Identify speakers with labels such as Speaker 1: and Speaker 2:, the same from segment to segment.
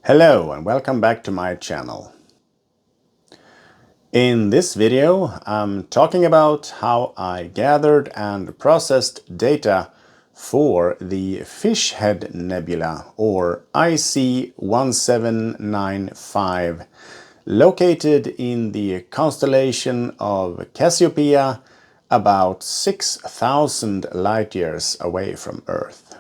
Speaker 1: Hello and welcome back to my channel. In this video, I'm talking about how I gathered and processed data for the Fish Head Nebula, or IC 1795, located in the constellation of Cassiopeia, about 6,000 light years away from Earth.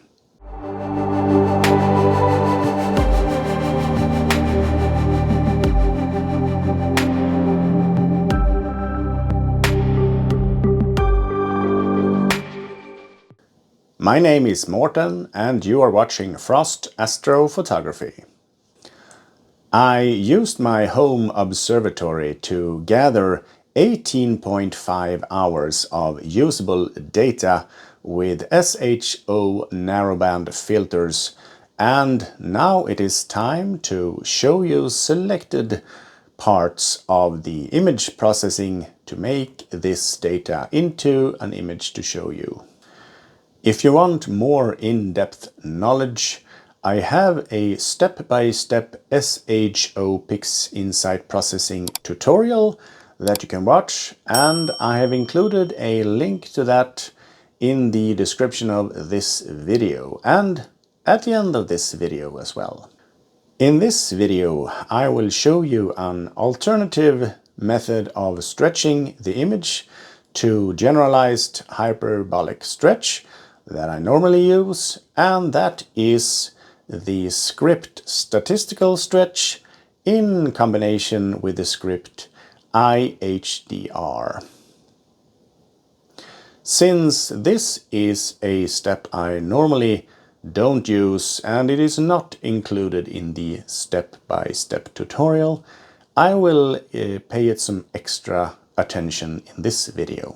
Speaker 1: My name is Morten and you are watching Frost Astrophotography. I used my home observatory to gather 18.5 hours of usable data with SHO narrowband filters, and now it is time to show you selected parts of the image processing to make this data into an image to show you. If you want more in-depth knowledge, I have a step-by-step SHO PixInsight processing tutorial that you can watch, and I have included a link to that in the description of this video and at the end of this video as well. In this video, I will show you an alternative method of stretching the image to generalized hyperbolic stretch that I normally use, and that is the script Statistical Stretch in combination with the script iHDR. Since this is a step I normally don't use and it is not included in the step-by-step tutorial, I will pay it some extra attention in this video.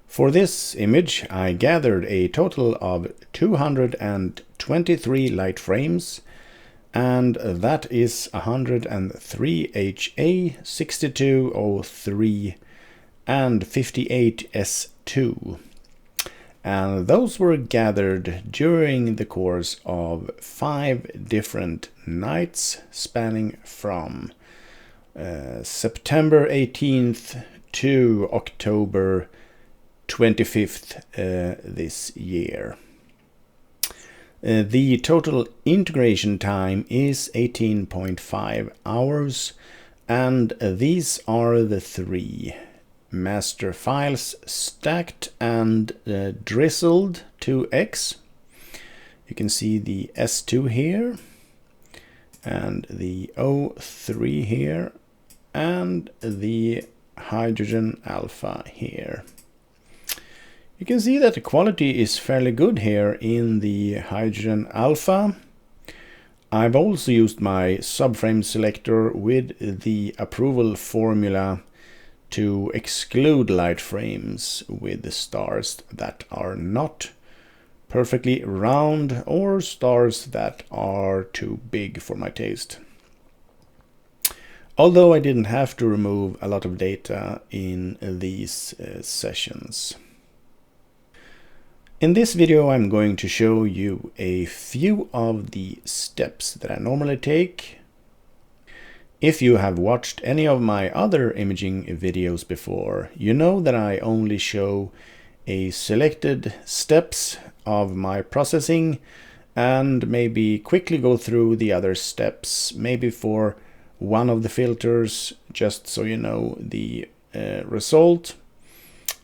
Speaker 1: For this image, I gathered a total of 223 light frames, and that is 103 HA, 6203 and 58 S2. And those were gathered during the course of 5 different nights spanning from September 18th to October 25th this year. The total integration time is 18.5 hours, and these are the 3 master files: stacked and drizzled 2x. You can see the S2 here and the O3 here and the hydrogen alpha here. You can see that the quality is fairly good here in the hydrogen alpha. I've also used my subframe selector with the approval formula to exclude light frames with the stars that are not perfectly round or stars that are too big for my taste. Although I didn't have to remove a lot of data in these sessions. In this video, I'm going to show you a few of the steps that I normally take. If you have watched any of my other imaging videos before, you know that I only show a selected steps of my processing and maybe quickly go through the other steps, maybe for one of the filters, just so you know the result.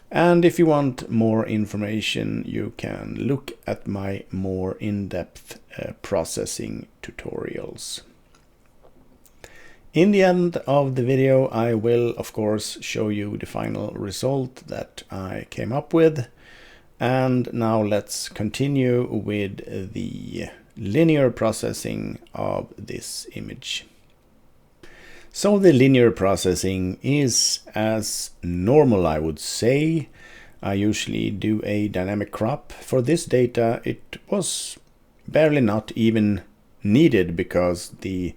Speaker 1: And if you want more information, you can look at my more in-depth processing tutorials. In the end of the video, I will of course show you the final result that I came up with. And now let's continue with the linear processing of this image. So the linear processing is as normal, I would say. I usually do a dynamic crop. For this data, it was barely not even needed because the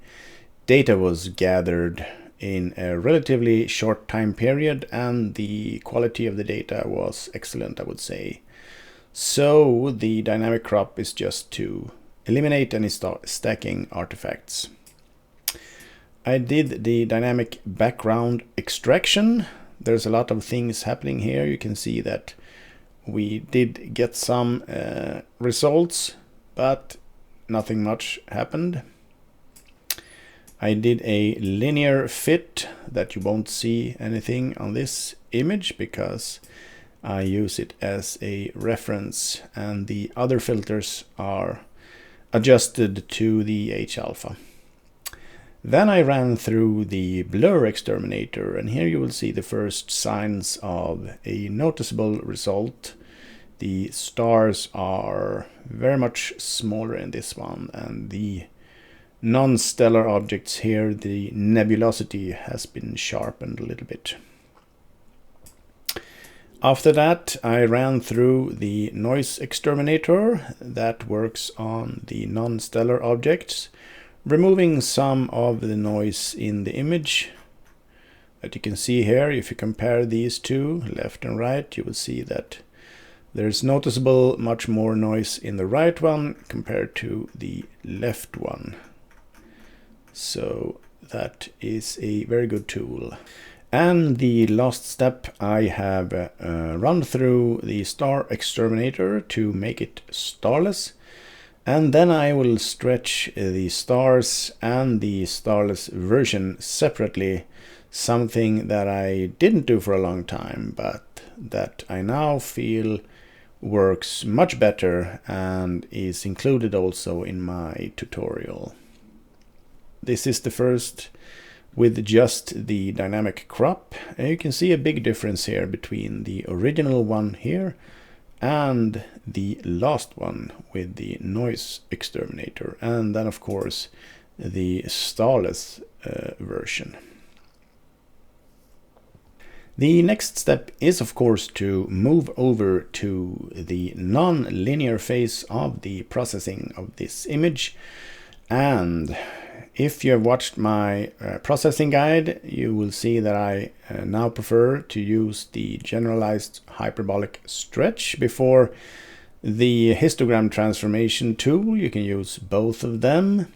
Speaker 1: data was gathered in a relatively short time period and the quality of the data was excellent, I would say. So the dynamic crop is just to eliminate any stacking artifacts. I did the dynamic background extraction. There's a lot of things happening here. You can see that we did get some results, but nothing much happened. I did a linear fit that you won't see anything on this image because I use it as a reference and the other filters are adjusted to the H-alpha. Then I ran through the blur exterminator, and here you will see the first signs of a noticeable result. The stars are very much smaller in this one, and the non-stellar objects here, the nebulosity has been sharpened a little bit. After that, I ran through the noise exterminator that works on the non-stellar objects, removing some of the noise in the image. That you can see here, if you compare these two, left and right, you will see that there's noticeable much more noise in the right one compared to the left one. So that is a very good tool. And the last step, I have run through the star exterminator to make it starless. And then I will stretch the stars and the starless version separately, something that I didn't do for a long time, but that I now feel works much better and is included also in my tutorial. This is the first with just the dynamic crop. And you can see a big difference here between the original one here and the last one with the noise exterminator, and then of course the starless version. The next step is of course to move over to the non-linear phase of the processing of this image. And if you have watched my processing guide, you will see that I now prefer to use the generalized hyperbolic stretch before the histogram transformation tool. You can use both of them,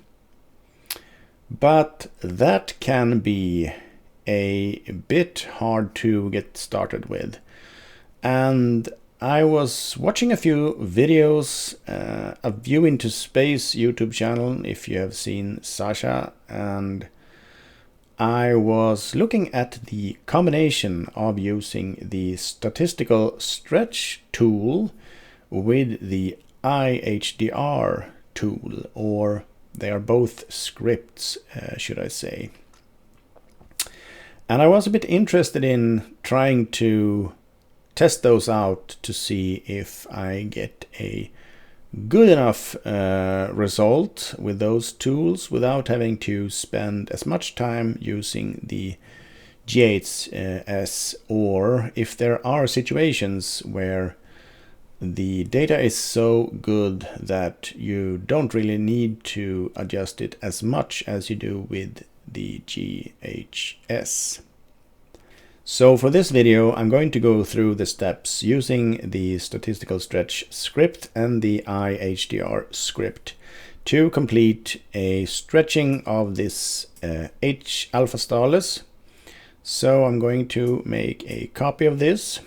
Speaker 1: but that can be a bit hard to get started with. And I was watching a few videos, a View into Space YouTube channel, if you have seen Sasha, and I was looking at the combination of using the Statistical Stretch tool with the iHDR tool, or they are both scripts, should I say. And I was a bit interested in trying to test those out to see if I get a good enough result with those tools without having to spend as much time using the GAIS, or if there are situations where the data is so good that you don't really need to adjust it as much as you do with the GHS. So for this video, I'm going to go through the steps using the Statistical Stretch script and the iHDR script to complete a stretching of this H-alpha starless. So I'm going to make a copy of this.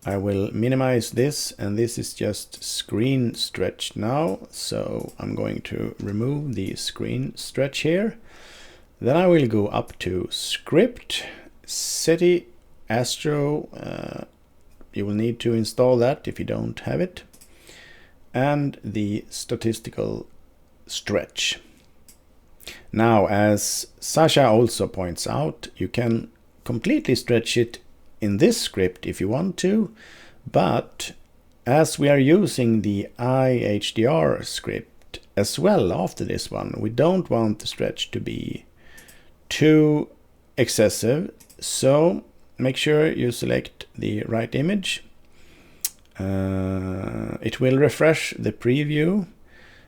Speaker 1: I will minimize this, and this is just screen stretch now. So I'm going to remove the screen stretch here. Then I will go up to Script, SETI, Astro. You will need to install that if you don't have it. And the Statistical Stretch. Now, as Sasha also points out, you can completely stretch it in this script if you want to, but as we are using the iHDR script as well after this one, we don't want the stretch to be too excessive. So make sure you select the right image. It will refresh the preview.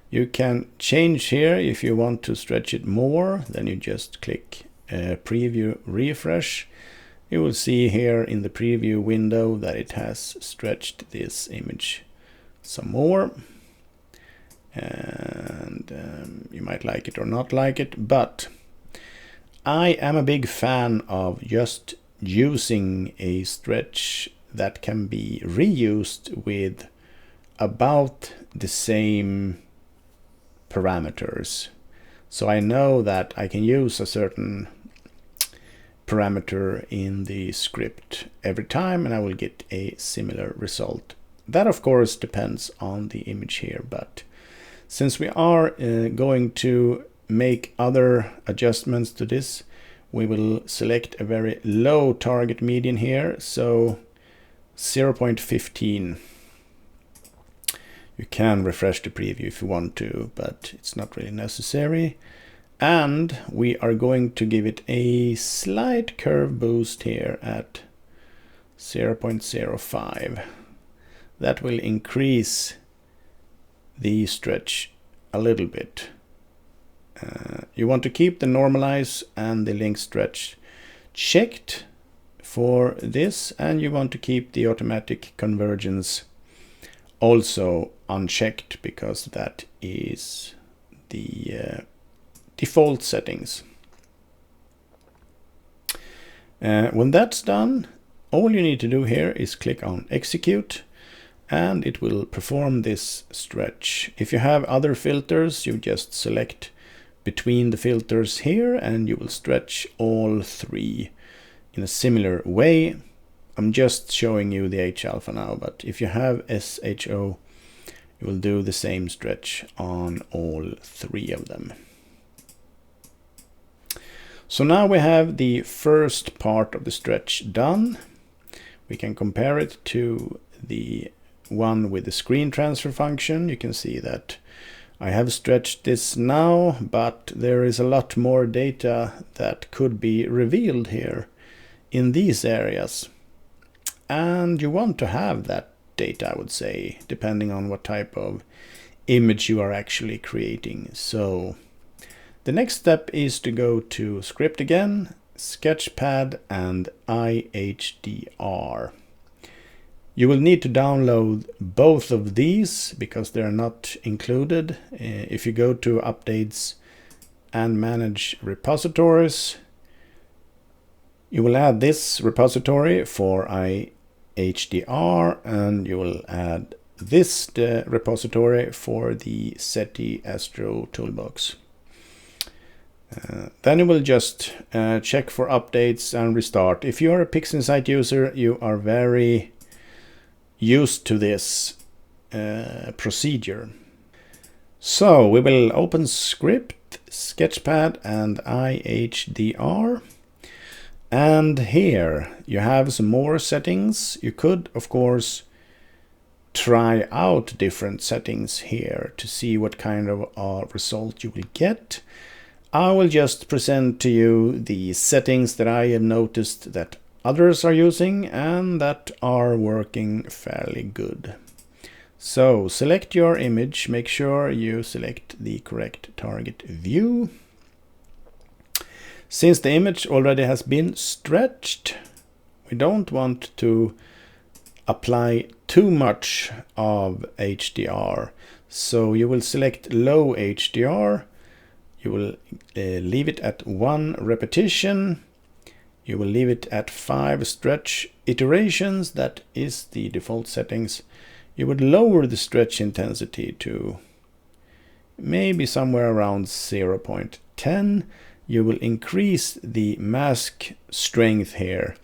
Speaker 1: You can change here if you want to stretch it more, then you just click preview refresh. You will see here in the preview window that it has stretched this image some more. And you might like it or not like it, but I am a big fan of just using a stretch that can be reused with about the same parameters. So I know that I can use a certain parameter in the script every time and I will get a similar result. That of course depends on the image here, but since we are going to make other adjustments to this, we will select a very low target median here, so 0.15. You can refresh the preview if you want to, but it's not really necessary. And we are going to give it a slight curve boost here at 0.05. That will increase the stretch a little bit. You want to keep the normalize and the link stretch checked for this, and you want to keep the automatic convergence also unchecked because that is the default settings. When that's done, all you need to do here is click on execute and it will perform this stretch. If you have other filters, you just select between the filters here and you will stretch all three in a similar way. I'm just showing you the H-alpha now, but if you have SHO, you will do the same stretch on all three of them. So now we have the first part of the stretch done. We can compare it to the one with the screen transfer function. You can see that I have stretched this now, but there is a lot more data that could be revealed here in these areas. And you want to have that data, I would say, depending on what type of image you are actually creating. So the next step is to go to Script again, Sketchpad and iHDR. You will need to download both of these because they're not included. If you go to Updates and Manage Repositories, you will add this repository for iHDR and you will add this repository for the SETI Astro Toolbox. Then you will just check for updates and restart. If you are a PixInsight user, you are very used to this procedure. So we will open Script, Sketchpad and iHDR. And here you have some more settings. You could, of course, try out different settings here to see what kind of result you will get. I will just present to you the settings that I have noticed that others are using and that are working fairly good. So select your image, make sure you select the correct target view. Since the image already has been stretched, we don't want to apply too much of HDR. So you will select low HDR. You will leave it at 1 repetition. You will leave it at 5 stretch. iterations, that is the default settings, you would lower the stretch intensity to maybe somewhere around 0.10. You will increase the mask strength here,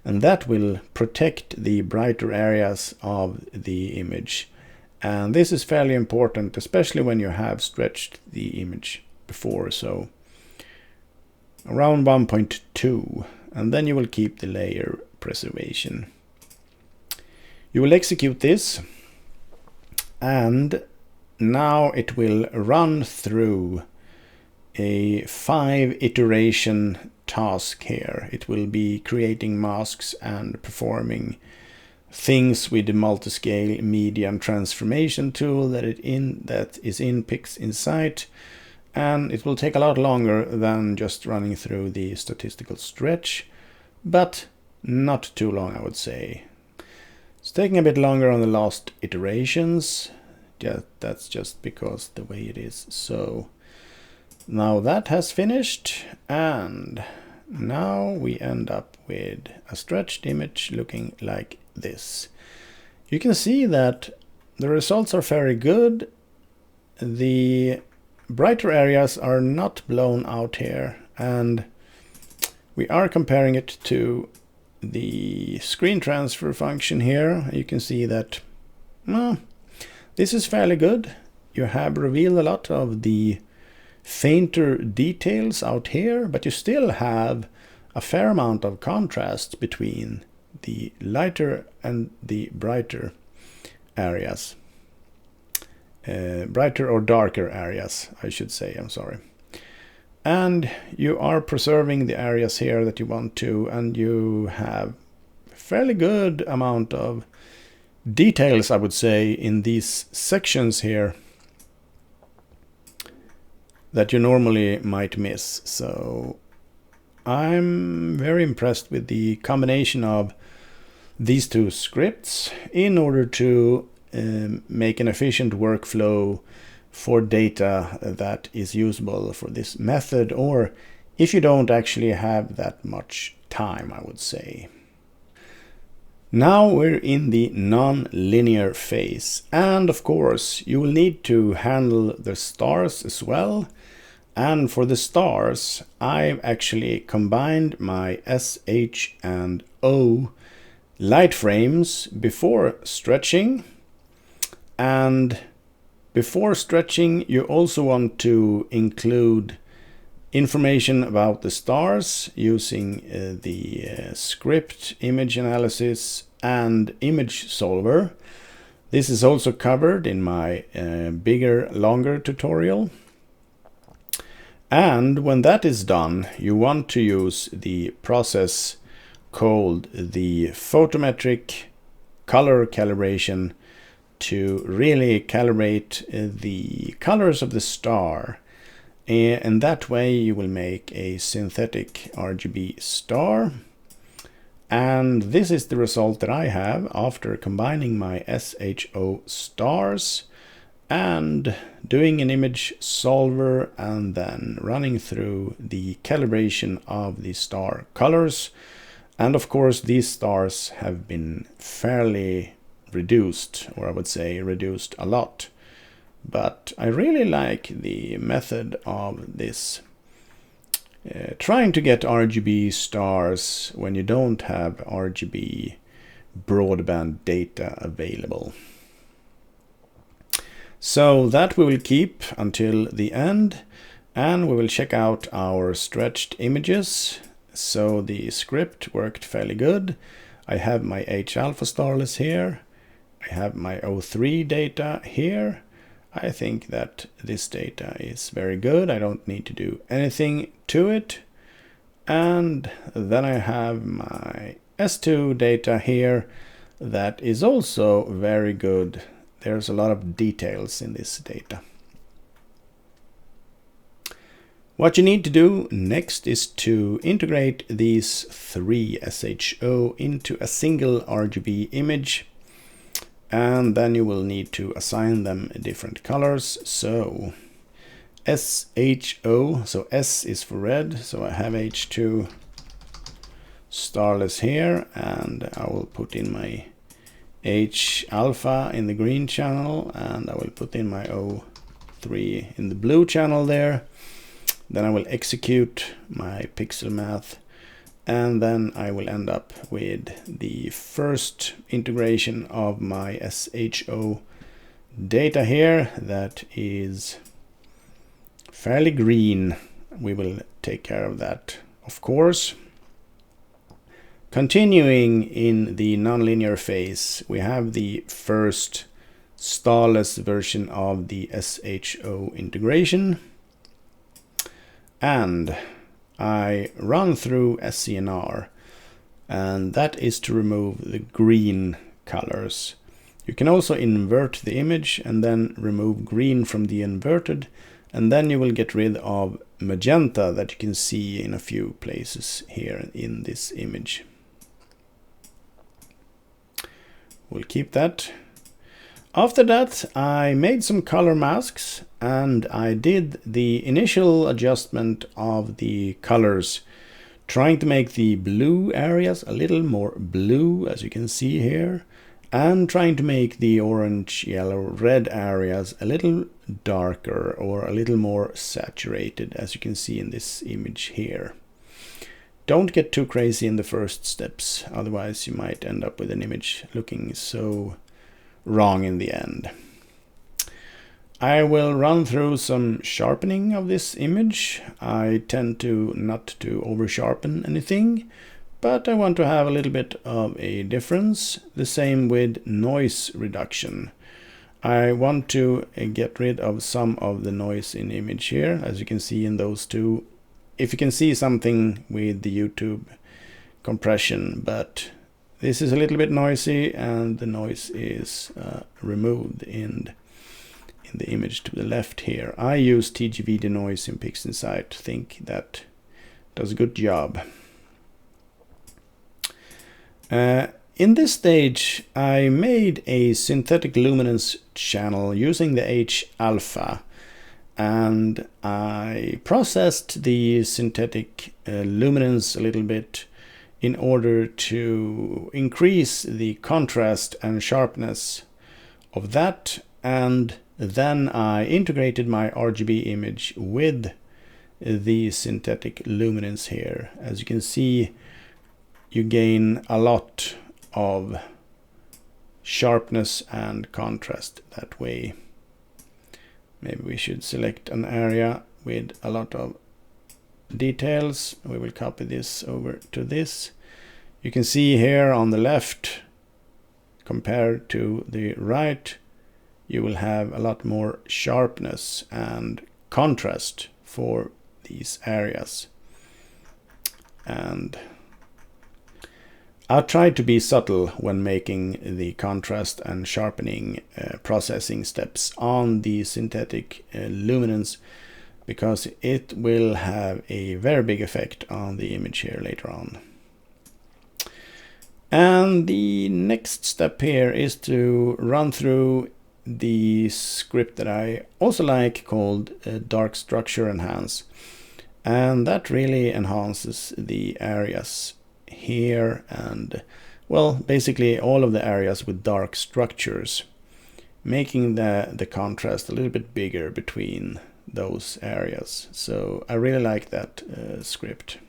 Speaker 1: and that will protect the brighter areas of the image. And this is fairly important, especially when you have stretched the image before, so around 1.2, and then you will keep the layer preservation. You will execute this, and now it will run through a 5 iteration task here. It will be creating masks and performing things with the multiscale medium transformation tool that is in PixInsight, and it will take a lot longer than just running through the statistical stretch, but not too long, I would say. It's taking a bit longer on the last iterations. That's just because the way it is. So now that has finished, and now we end up with a stretched image looking like this. You can see that the results are very good. The brighter areas are not blown out here, and we are comparing it to the screen transfer function here. You can see that this is fairly good. You have revealed a lot of the fainter details out here, but you still have a fair amount of contrast between the lighter and the brighter areas. Brighter or darker areas, I should say, I'm sorry. And you are preserving the areas here that you want to, and you have a fairly good amount of details, I would say, in these sections here that you normally might miss. So I'm very impressed with the combination of these two scripts in order to make an efficient workflow for data that is usable for this method, or if you don't actually have that much time, I would say. Now we're in the non-linear phase, and of course you will need to handle the stars as well. And for the stars, I've actually combined my SH and O light frames before stretching. And before stretching, you also want to include information about the stars using the script, image analysis, and image solver. This is also covered in my bigger, longer tutorial. And when that is done, you want to use the process called the photometric color calibration to really calibrate the colors of the star. And that way you will make a synthetic RGB star. And this is the result that I have after combining my SHO stars and doing an image solver and then running through the calibration of the star colors. And of course these stars have been fairly reduced, or I would say reduced a lot. But I really like the method of this, trying to get RGB stars when you don't have RGB broadband data available. So that we will keep until the end, and we will check out our stretched images. So the script worked fairly good. I have my H alpha starless here. I have my O3 data here. I think that this data is very good. I don't need to do anything to it. And then I have my S2 data here that is also very good. There's a lot of details in this data. What you need to do next is to integrate these three SHO into a single RGB image. And then you will need to assign them different colors. So SHO, so S is for red, so I have H2 starless here, and I will put in my H alpha in the green channel, and I will put in my O3 in the blue channel there. Then I will execute my pixel math, and then I will end up with the first integration of my SHO data here that is fairly green. We will take care of that, of course. Continuing in the nonlinear phase, we have the first starless version of the SHO integration, and I run through SCNR, and that is to remove the green colors. You can also invert the image and then remove green from the inverted, and then you will get rid of magenta that you can see in a few places here in this image. We'll keep that. After that, I made some color masks, and I did the initial adjustment of the colors, trying to make the blue areas a little more blue, as you can see here, and trying to make the orange, yellow, red areas a little darker or a little more saturated, as you can see in this image here. Don't get too crazy in the first steps, otherwise you might end up with an image looking so wrong in the end. I will run through some sharpening of this image. I tend to not to over sharpen anything, but I want to have a little bit of a difference. The same with noise reduction. I want to get rid of some of the noise in the image here, as you can see in those two. If you can see something with the YouTube compression, but this is a little bit noisy, and the noise is removed in the image to the left here. I use TGV denoise in PixInsight. I think that does a good job. In this stage, I made a synthetic luminance channel using the H alpha, and I processed the synthetic luminance a little bit in order to increase the contrast and sharpness of that, and then I integrated my RGB image with the synthetic luminance here. As you can see, you gain a lot of sharpness and contrast that way. Maybe we should select an area with a lot of details. We will copy this over to this. You can see here on the left, compared to the right, you will have a lot more sharpness and contrast for these areas. And I'll try to be subtle when making the contrast and sharpening processing steps on the synthetic luminance, because it will have a very big effect on the image here later on. And the next step here is to run through the script that I also like, called Dark Structure Enhance. And that really enhances the areas here, and well, basically all of the areas with dark structures, making the contrast a little bit bigger between those areas. So I really like that script.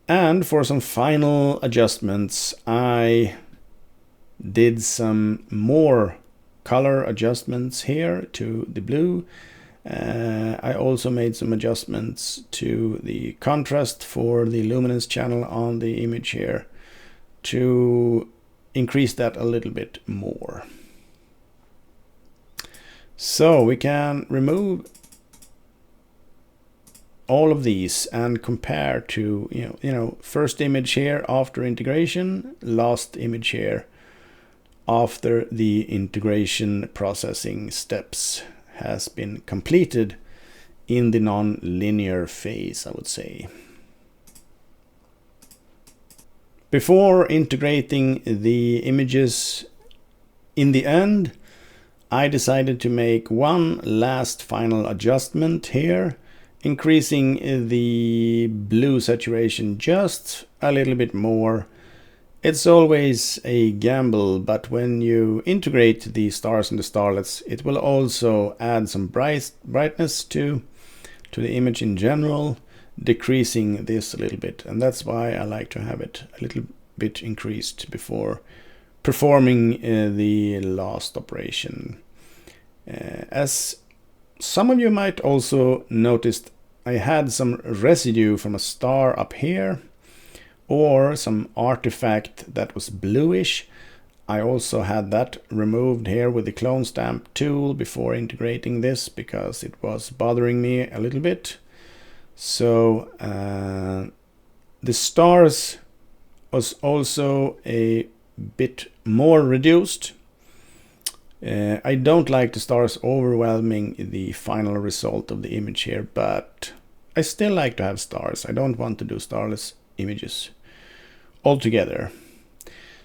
Speaker 1: And for some final adjustments, I did some more color adjustments here to the blue. I also made some adjustments to the contrast for the luminance channel on the image here to increase that a little bit more. So we can remove all of these and compare to, you know, first image here after integration, last image here after the integration processing steps has been completed in the non-linear phase, I would say. Before integrating the images in the end, I decided to make one last final adjustment here increasing the blue saturation just a little bit more. It's always a gamble, but when you integrate the stars and the starlets, it will also add some brightness to the image in general, decreasing this a little bit. And that's why I like to have it a little bit increased before performing the last operation. As some of you might also noticed, I had some residue from a star up here, or some artifact that was bluish. I also had that removed here with the clone stamp tool before integrating this, because it was bothering me a little bit. So the stars was also a bit more reduced. I don't like the stars overwhelming the final result of the image here, but I still like to have stars. I don't want to do starless images altogether.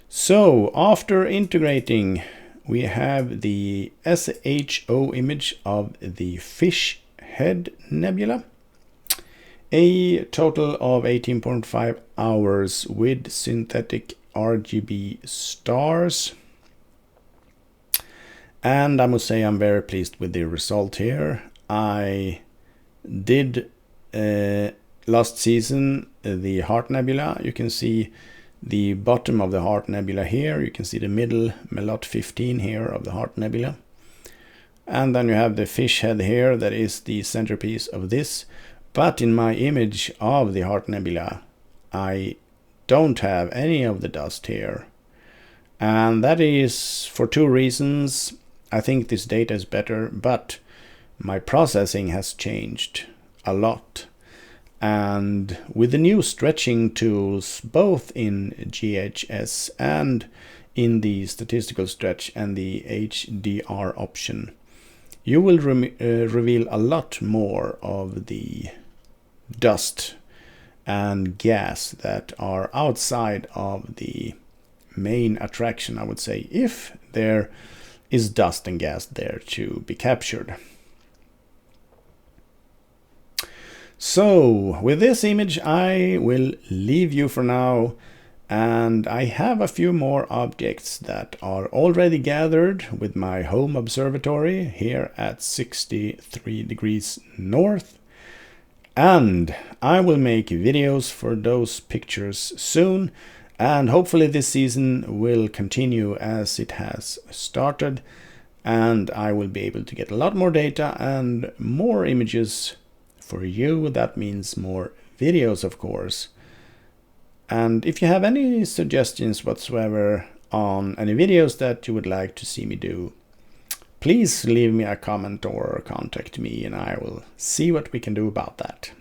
Speaker 1: So after integrating, we have the SHO image of the Fish Head Nebula, a total of 18.5 hours with synthetic RGB stars. And I must say I'm very pleased with the result here. I did last season the Heart Nebula. You can see the bottom of the Heart Nebula here. You can see the middle Melot 15 here of the Heart Nebula. And then you have the fish head here, that is the centerpiece of this. But in my image of the Heart Nebula, I don't have any of the dust here. And that is for two reasons. I think this data is better, but my processing has changed a lot. And with the new stretching tools, both in GHS and in the Statistical Stretch and the HDR option, you will reveal a lot more of the dust and gas that are outside of the main attraction, I would say, if there is dust and gas there to be captured. So with this image I will leave you for now, and I have a few more objects that are already gathered with my home observatory here at 63 degrees north, and I will make videos for those pictures soon, and hopefully this season will continue as it has started, and I will be able to get a lot more data and more images for you. That means more videos, of course. And if you have any suggestions whatsoever on any videos that you would like to see me do, please leave me a comment or contact me and I will see what we can do about that.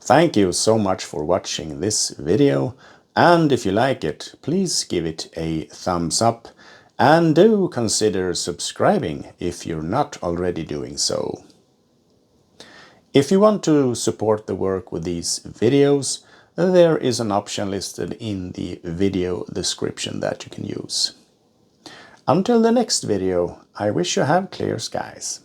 Speaker 1: Thank you so much for watching this video, and if you like it, please give it a thumbs up and do consider subscribing if you're not already doing so. If you want to support the work with these videos, there is an option listed in the video description that you can use. Until the next video, I wish you have clear skies.